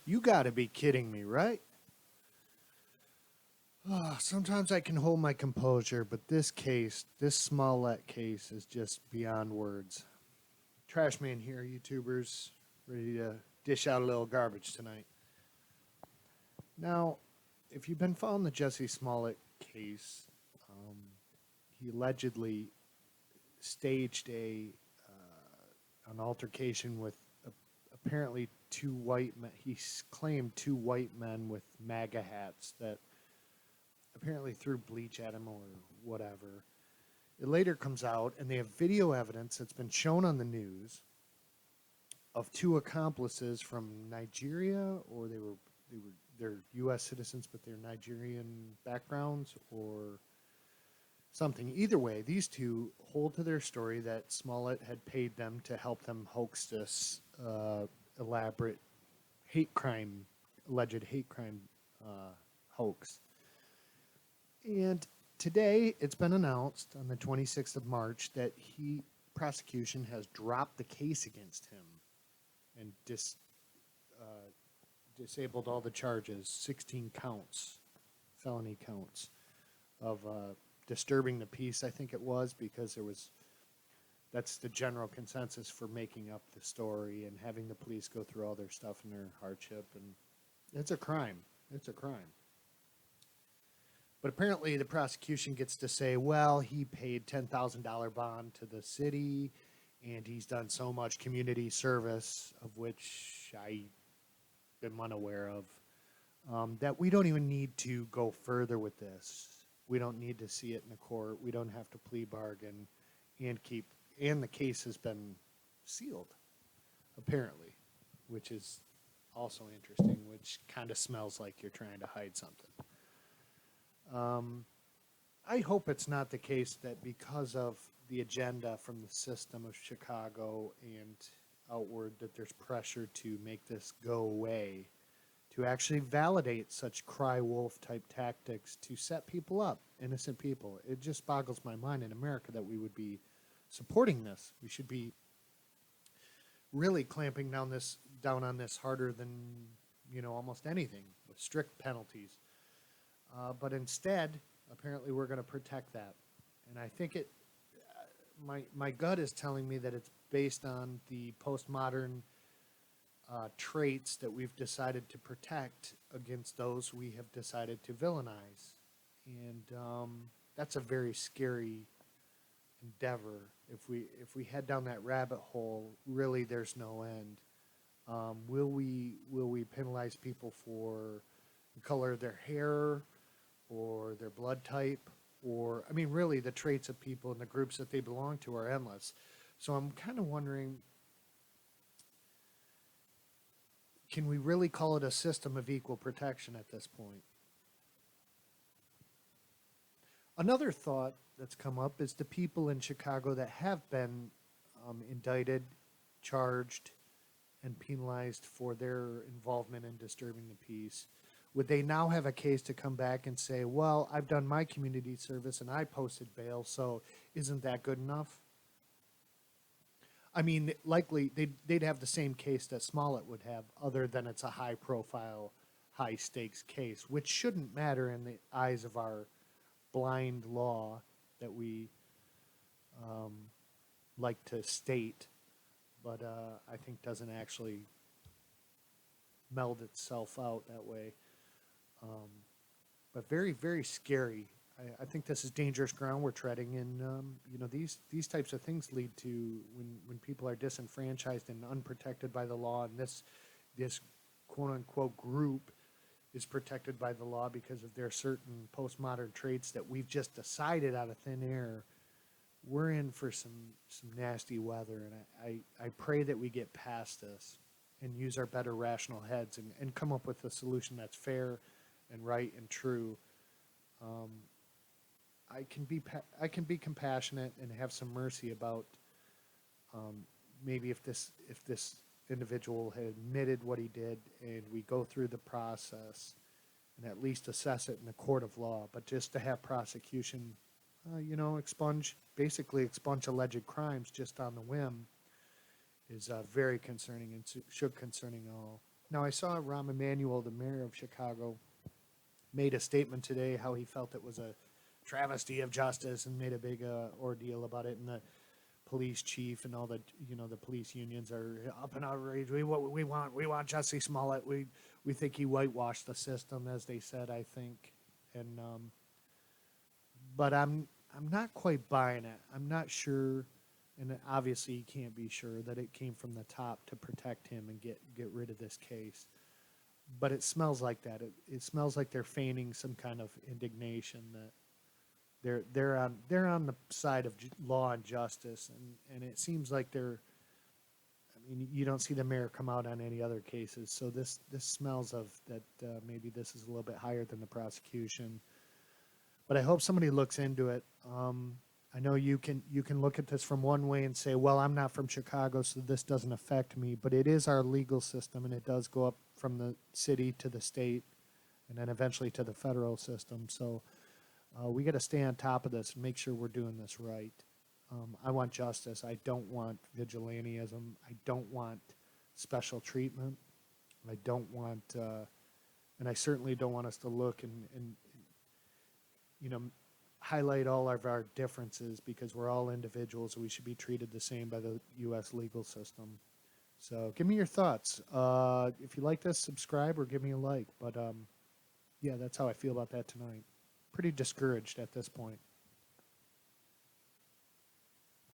You gotta be kidding me, right? Sometimes I can hold my composure, but this Smollett case, is just beyond words. Trash man here, YouTubers, ready to dish out a little garbage tonight. Now, if you've been following the Jesse Smollett case, um, he allegedly staged an altercation with apparently two white men. Claimed two white men with MAGA hats that apparently threw bleach at him or whatever. It later comes out, and they have video evidence that's been shown on the news of two accomplices from Nigeria, or they're U.S. citizens, but they're Nigerian backgrounds, or something. Either way, these two hold to their story that Smollett had paid them to help them hoax this elaborate hate crime, alleged hate crime hoax. And today, it's been announced on the 26th of March that prosecution has dropped the case against him and disabled all the charges, 16 counts, felony counts of disturbing the peace. I think it was because that's the general consensus for making up the story and having the police go through all their stuff and their hardship, and it's a crime. It's a crime. But apparently the prosecution gets to say, well, he paid $10,000 bond to the city, and he's done so much community service, of which I am unaware of, that we don't even need to go further with this. We don't need to see it in the court. We don't have to plea bargain and the case has been sealed, apparently, which is also interesting, which kind of smells like you're trying to hide something. I hope it's not the case that because of the agenda from the system of Chicago and outward that there's pressure to make this go away, to actually validate such cry wolf type tactics to set people up, innocent people. It just boggles my mind in America that we would be supporting this. We should be really clamping down on this harder than almost anything, with strict penalties. But instead, apparently, we're going to protect that, and I think my gut is telling me that it's based on the postmodern traits that we've decided to protect against those we have decided to villainize, and that's a very scary endeavor. If we head down that rabbit hole, really, there's no end. Will we penalize people for the color of their hair, or their blood type, or really, the traits of people and the groups that they belong to are endless. So I'm kind of wondering, can we really call it a system of equal protection at this point? Another thought that's come up is the people in Chicago that have been indicted, charged, and penalized for their involvement in disturbing the peace. Would they now have a case to come back and say, well, I've done my community service and I posted bail, so isn't that good enough? Likely they'd have the same case that Smollett would have, other than it's a high-profile, high-stakes case, which shouldn't matter in the eyes of our blind law that we like to state, but I think doesn't actually meld itself out that way. But very, very scary. I think this is dangerous ground we're treading in. These types of things lead to when people are disenfranchised and unprotected by the law, and this quote unquote group is protected by the law because of their certain postmodern traits that we've just decided out of thin air. We're in for some nasty weather, and I pray that we get past this and use our better rational heads and come up with a solution that's fair and right and true. I can be compassionate and have some mercy about maybe if this individual had admitted what he did, and we go through the process and at least assess it in a court of law. But just to have prosecution, expunge alleged crimes just on the whim is very concerning, and should concerning Now, I saw Rahm Emanuel, the mayor of Chicago, made a statement today how he felt it was a travesty of justice and made a big ordeal about it. And the police chief and all the the police unions are up in outrage. We want Jesse Smollett. We think he whitewashed the system, as they said. I think, and but I'm not quite buying it. I'm not sure, and obviously you can't be sure that it came from the top to protect him and get rid of this case. But it smells like that. It smells like they're feigning some kind of indignation that they're on the side of law and justice, and it seems like they're. I mean, you don't see the mayor come out on any other cases, so this smells of that. Maybe this is a little bit higher than the prosecution, but I hope somebody looks into it. I know you can look at this from one way and say, well, I'm not from Chicago, so this doesn't affect me, but it is our legal system, and it does go up from the city to the state, and then eventually to the federal system. So we got to stay on top of this and make sure we're doing this right. I want justice. I don't want vigilantism. I don't want special treatment. I don't want, and I certainly don't want us to look and you know, highlight all of our differences because we're all individuals. We should be treated the same by the U.S. legal system. So give me your thoughts. If you like this, subscribe or give me a like. But yeah, that's how I feel about that tonight. Pretty discouraged at this point.